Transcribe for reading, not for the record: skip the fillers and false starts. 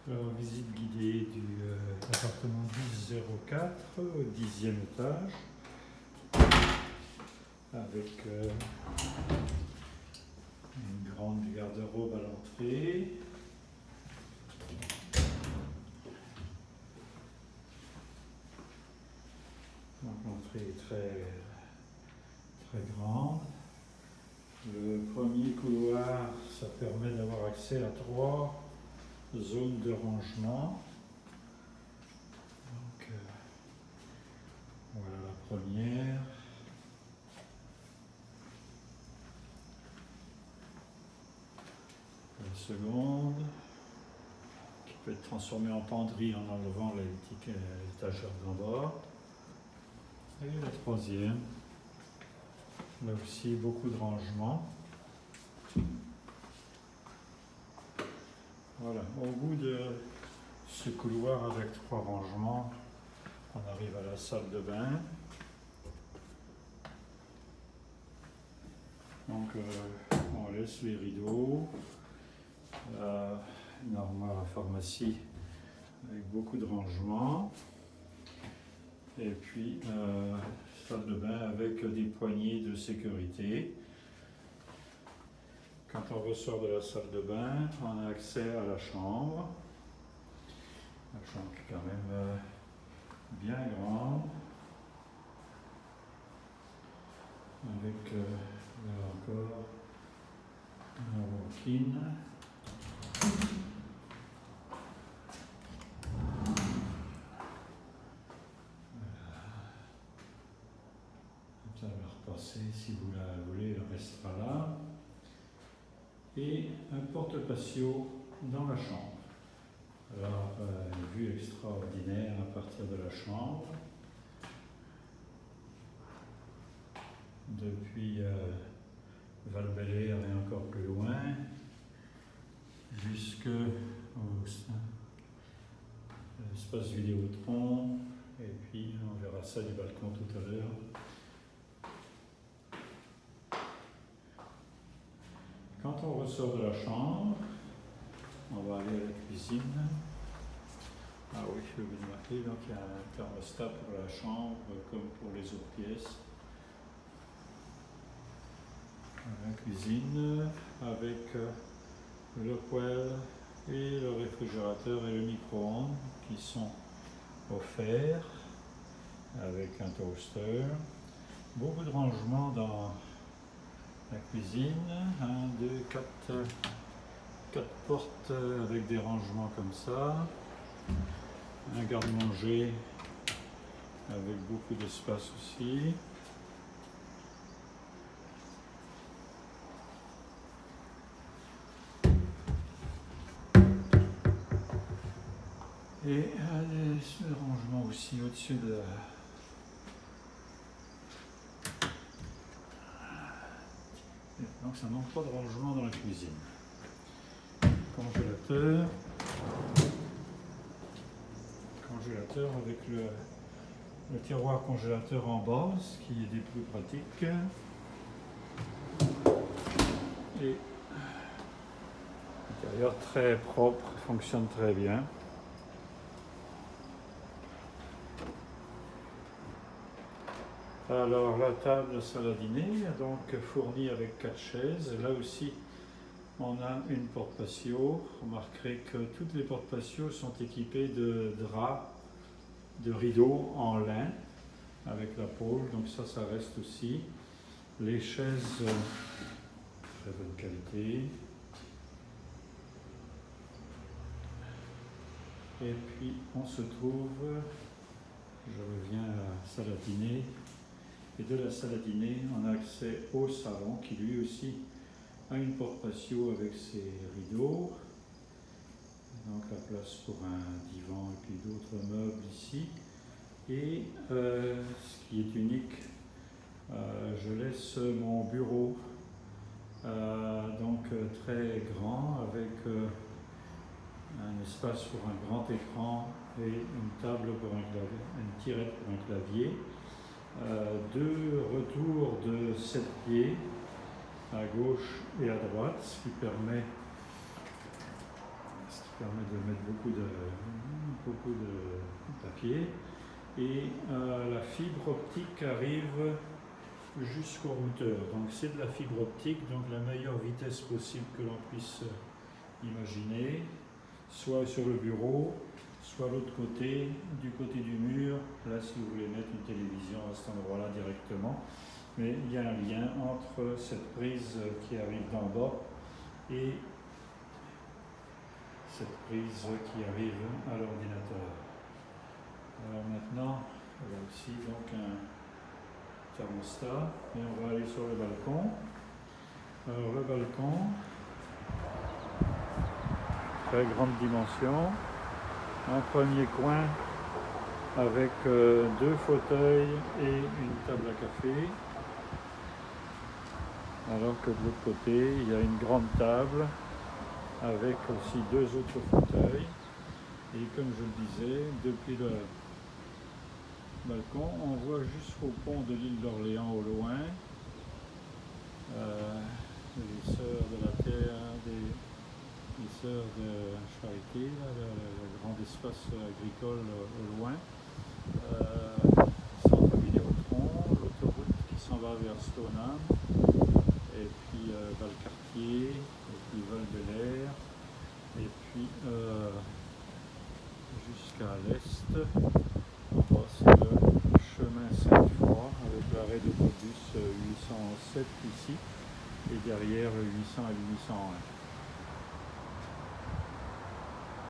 Alors, visite guidée du appartement 1004 au 10e étage avec une grande garde-robe à l'entrée. Donc l'entrée est très grande. Le premier couloir, ça permet d'avoir accès à 3 zones de rangement. Donc voilà la première. La seconde, qui peut être transformée en penderie en enlevant l'étagère d'en bas. Et la troisième, là aussi beaucoup de rangements. Voilà, au bout de ce couloir avec 3 rangements, on arrive à la salle de bain. Donc on laisse les rideaux, une armoire à pharmacie avec beaucoup de rangements, et puis salle de bain avec des poignées de sécurité. Quand on ressort de la salle de bain, on a accès à la chambre. La chambre qui est quand même bien grande, avec là encore un walk-in. Ça va repasser si vous la voulez, elle restera là. Et un porte-patio dans la chambre. Alors, une vue extraordinaire à partir de la chambre. Depuis Val-Bélair et encore plus loin, jusque l'espace Vidéotron, et puis on verra ça du balcon tout à l'heure. Quand on ressort de la chambre, on va aller à la cuisine. Ah oui, je vais vous marquer, donc il y a un thermostat pour la chambre comme pour les autres pièces. La cuisine avec le poêle et le réfrigérateur et le micro-ondes qui sont offerts avec un toaster. Beaucoup de rangements dans la cuisine, 1, 2, 4 portes avec des rangements comme ça, un garde-manger avec beaucoup d'espace aussi. Et des rangements aussi au-dessus de donc ça manque pas de rangement dans la cuisine. Congélateur avec le tiroir congélateur en bas, ce qui est des plus pratiques. Et l'intérieur très propre, fonctionne très bien. Alors la table salle à dîner, donc fournie avec 4 chaises. Là aussi, on a une porte-patio. Remarquerez que toutes les porte-patios sont équipées de draps, de rideaux en lin avec la pôle, donc ça reste aussi. Les chaises, très bonne qualité. Et puis on se trouve, je reviens à la salle à dîner. Et de la salle à dîner, on a accès au salon qui lui aussi a une porte-patio avec ses rideaux. Donc la place pour un divan et puis d'autres meubles ici. Et ce qui est unique, je laisse mon bureau donc très grand avec un espace pour un grand écran et une table pour un clavier, une tirette pour un clavier. 2 retours de 7 pieds à gauche et à droite, ce qui permet permet de mettre beaucoup de papier. Et la fibre optique arrive jusqu'au routeur. Donc c'est de la fibre optique, donc la meilleure vitesse possible que l'on puisse imaginer, soit sur le bureau, soit l'autre côté, du côté du mur. Là, si vous voulez mettre une télévision à cet endroit-là directement. Mais il y a un lien entre cette prise qui arrive d'en bas et cette prise qui arrive à l'ordinateur. Alors maintenant, il y a aussi donc un thermostat et on va aller sur le balcon. Alors le balcon, très grande dimension, un premier coin avec 2 fauteuils et une table à café, alors que de l'autre côté il y a une grande table avec aussi 2 autres fauteuils. Et comme je le disais, depuis le balcon, on voit jusqu'au pont de l'île d'Orléans au loin, les sœurs de la terre, les sœurs de Charité, là, le grand espace agricole au loin, centre Vidéotron, l'autoroute qui s'en va vers Stoneham, et puis Valcartier, et puis Val-de-l'Air, et puis jusqu'à l'est. En bas, c'est le chemin Sainte-Foy avec l'arrêt d'autobus 807 ici et derrière le 800 et le 801.